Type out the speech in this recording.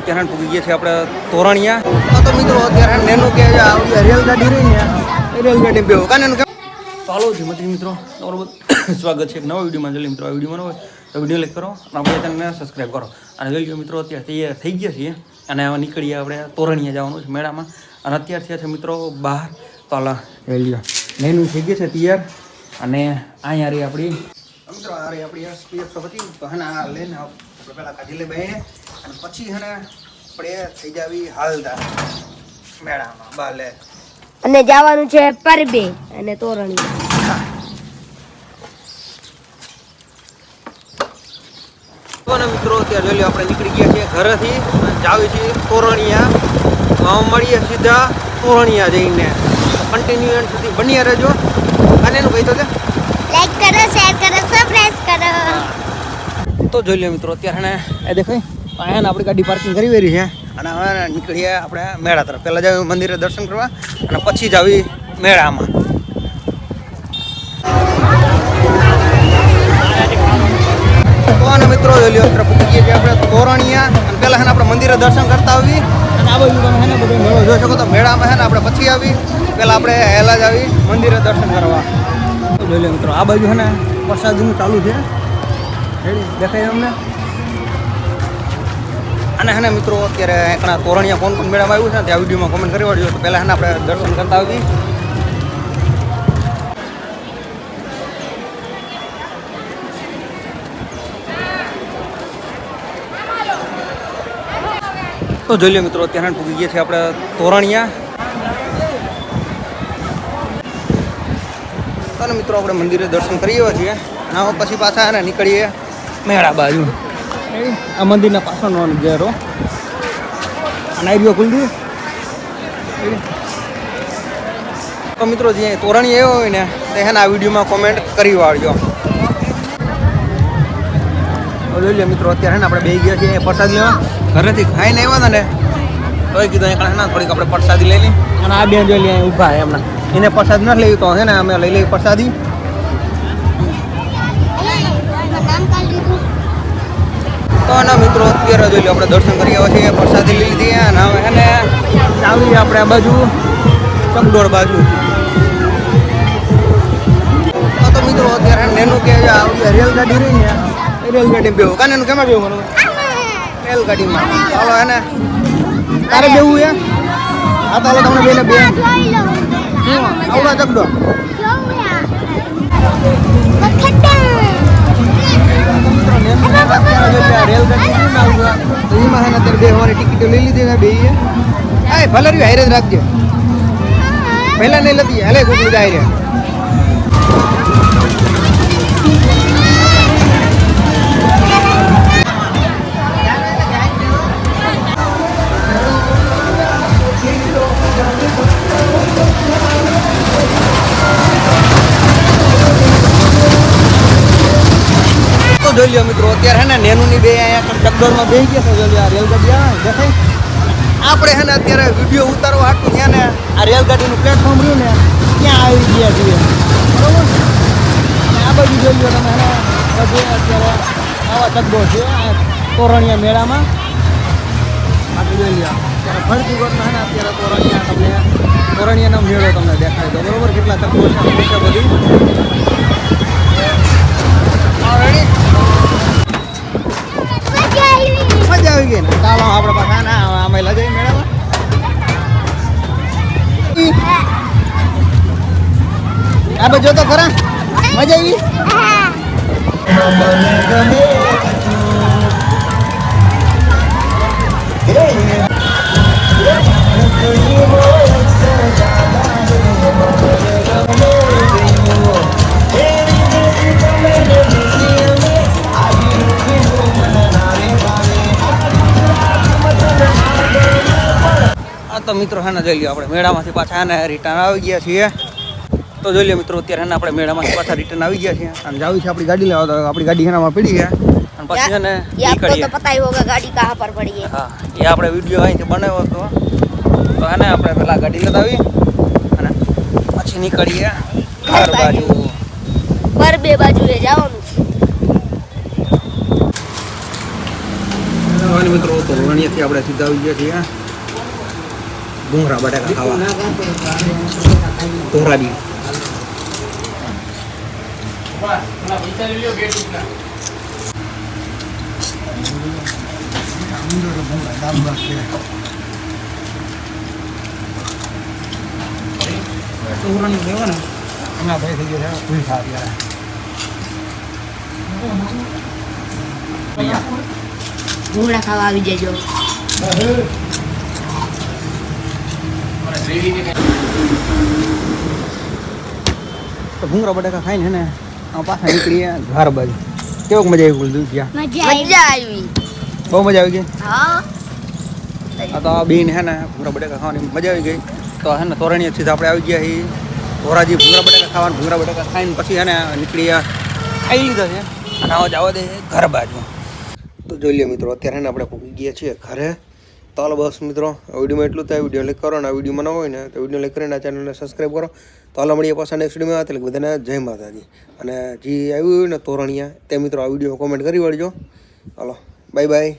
અત્યારે પૂગી ગયા છે આપણે તોરણિયા. તો મિત્રો અત્યારે નેનું કે આવડી રેલગાડી રહી ને એ રેલગાડી બેહો કાને એનું ચાલો ધીમેથી મિત્રો તમારું સ્વાગત છે એક નવા વિડીયોમાં. જલ્દી મિત્રો આ વિડીયોમાં હોય તો વિડીયો લાઈક કરો અને આપણે ચેનલને સબસ્ક્રાઈબ કરો. અને જોઈ લો મિત્રો અત્યારે તૈયાર થઈ ગયા છીએ અને હવે નીકળીએ આપણે તોરણિયા જવાનું છે મેળામાં. અને અત્યારે થયા છે મિત્રો બહાર તો જોઈ લો નેનું થઈ ગયા છે તૈયાર. અને અહીંયા રહી આપણી મિત્રો આ રહી આપણી સ્પીડ હતી તો હે ને આ લઈને આપણે પહેલાં કાઢી લે બે અને પછી હે ને આપણે થઈ જાવી હાલદાર મેળામાં બાલે. અને જવાનું છે પરબે અને તોરણિયા. તો મિત્રો અત્યારે જોઈ લો આપણે નીકળી ગયા છીએ ઘરેથી જાવી છીએ તોરણિયા. મળીએ સીધા તોરણિયા જઈને. કન્ટિન્યુ એન્ડ સુધી બન્યા રહેજો. અને એનું કહી તો દે લાઈક કરો, શેર કરો, સબસ્ક્રાઇબ કરો. તો જોઈ લો મિત્રો અત્યારે ને એ દેખાય અહીંયા આપણી ગાડી પાર્કિંગ કરી વેરી છે અને હવે નીકળીએ આપણે મેળા તરફ. પહેલાં જાવ મંદિરે દર્શન કરવા અને પછી જ આવી મેળામાં. તો અને મિત્રો જોઈ લો અત્યારે પૂછી ગયા છીએ આપણે તોરણિયા અને પહેલાં છે ને આપણે મંદિરે દર્શન કરતા આવી અને આ બાજુ તમે છે ને બધો મેળો જોઈ શકો તો મેળામાં છે ને આપણે પછી આવી પહેલાં આપણે હેલા જ આવી મંદિરે દર્શન કરવા. જોઈ લો મિત્રો આ બાજુ છે ને પ્રસાદીનું ચાલુ છે દેખાય અમને. અને હે ને મિત્રો અત્યારે એકણા તોરણિયા કોણ કોણ મેળામાં આવ્યું છે ને ત્યાં વિડીયોમાં કોમેન્ટ કરી વાળજો. તો પહેલાં હે ને આપણે દર્શન કરતા આવી. તો જોઈ લો મિત્રો અત્યારે પૂગી ગયા છે આપણે તોરણિયા. અને મિત્રો આપણે મંદિરે દર્શન કરીએ છીએ અને પછી પાછા ને નીકળીએ મેળા બાજુ. આ મંદિરના પાછળનો ઘેરો અને આઈડિયો ખુલ્લું. તો મિત્રો જે તોરણી આવ્યો હોય ને તે છે ને આ વિડીયોમાં કોમેન્ટ કરી વાળજો. જોઈ લે મિત્રો અત્યારે ને આપણે બે ગયા છીએ પ્રસાદ લેવા. ઘરેથી ખાઈને આવ્યા હતા ને તો એ કીધું એકણા ના થોડીક આપણે પ્રસાદી લઈ લઈ. અને આ બેન જોઈ લે ઊભા એમના એને પ્રસાદ ન લેવી તો છે ને અમે લઈ લઈએ પ્રસાદી. તો ના મિત્રો અત્યારે જોઈ લો આપણે દર્શન કરી આવ્યા છીએ પ્રસાદી લઈ લીધી અને હવે એને આવી આપણે આ બાજુ ચકડોળ બાજુ. તો મિત્રો અત્યારે નેનું કે આવડી રેલગાડી રહી ને એ રેલગાડી બેવું કાને એનું કેમાં બેવું રેલગાડીમાં. ચાલો એને તારે બેવું એ હા તો તમને બેને બે આવડો ચકડો રેલગાડી એમાં હે ને અત્યારે બેહવાની ટિકિટો લઈ લીધી ને બે ભલે રહ્યું હારે જ રાખજો. પહેલા નહીં લતી હાલે કોઈ જાય રે. જોઈ લો મિત્રો અત્યારે હે ને નેનુની બે અહીંયા ચકડોળમાં બેસી ગયા છે. જોઈ લો આ રેલગાડી આવે દેખાય. આપણે હે ને અત્યારે વિડીયો ઉતારવા હાટું ત્યાં ને આ રેલગાડીનું પ્લેટફોર્મ રહ્યું ને ત્યાં આવી ગયા છીએ બરોબર. અને આ બાજુ જોઈ લો તમે હે બધે અત્યારે આવા ચકડોળ છે તોરણિયા મેળામાં. આપણે જોઈ લો અત્યારે ફરતી વખતમાં હે ને અત્યારે તોરણિયાનો મેળો તમને દેખાય તો બરોબર કેટલા ચકડોળ છે બધી. મજા આવી ગઈ ને. ચાલો આપણે પાછા ના અમે લઈ જઈએ મેળામાં. આ બધું તો ખરા મજા આવી. તો મિત્રો હે ને જોઈ લો આપણે મેળામાંથી પાછા ને રિટર્ન આવી ગયા છીએ. તો જોઈ લો મિત્રો અત્યારે હે ને આપણે મેળામાંથી પાછા રિટર્ન આવી ગયા છીએ અને જાવી છે આપણી ગાડી લેવા. તો આપણી ગાડી એનામાં પડી છે અને પછી છે ને નીકળીએ. તો પતા હોગા ગાડી કહાં પર પડી है. હા એ આપણે વિડીયો અહીંથી બનાવ્યો હતો. તો હે ને આપણે પહેલાં ગાડી લેતા આવી અને પછી નીકળીએ ઘર બાજુ. પરબે બાજુએ જવાનું છે. ફાઇનલ મિત્રો તોરણીયાથી આપણે સીધા આવી ગયા છીએ ભૂંગળા બટાકા ખાવા ધોરાજી. ભૂંગળા ખાવા આવી જજો. તો ભૂંગળા બટાકા ખાઈને ને પાછા નીકળીએ ઘર બાજુ. કેવું મજા આવી બોલ ત્યાં? મજા આવી. બહુ મજા આવી ગઈ. હા. આ તો બેન હે ને ભૂંગળા બટાકા ખાવાની મજા આવી ગઈ. તો હે ને તોરણીએ સીધા આપણે આવી ગયા છીએ ધોરાજી ભૂંગળા બટાકા ખાવાનું. ભૂંગળા બટાકા ખાઈને પછી હે ને નીકળી આવી લીધા છે અને આવા જવા દે ઘર બાજુ. તો જોઈ લે મિત્રો અત્યારે ને આપણે પહોંચી ગયા છીએ ઘરે. તો હાલો બસ મિત્રો વિડીયોમાં એટલું થાય. વિડીયો લાઈક કરો અને વિડીયોમાં ન હોય ને તો વિડીયો લાઈક કરીને આ ચેનલને સબસ્ક્રાઈબ કરો. તો હાલો મળીએ પાછા નેક્સ્ટ વિડીયોમાં. એટલે બધાને જય માતાજી. અને જે આવ્યું હોય ને તોરણિયા તે મિત્રો આ વિડીયો કોમેન્ટ કરી વળજો. હાલો બાય બાય.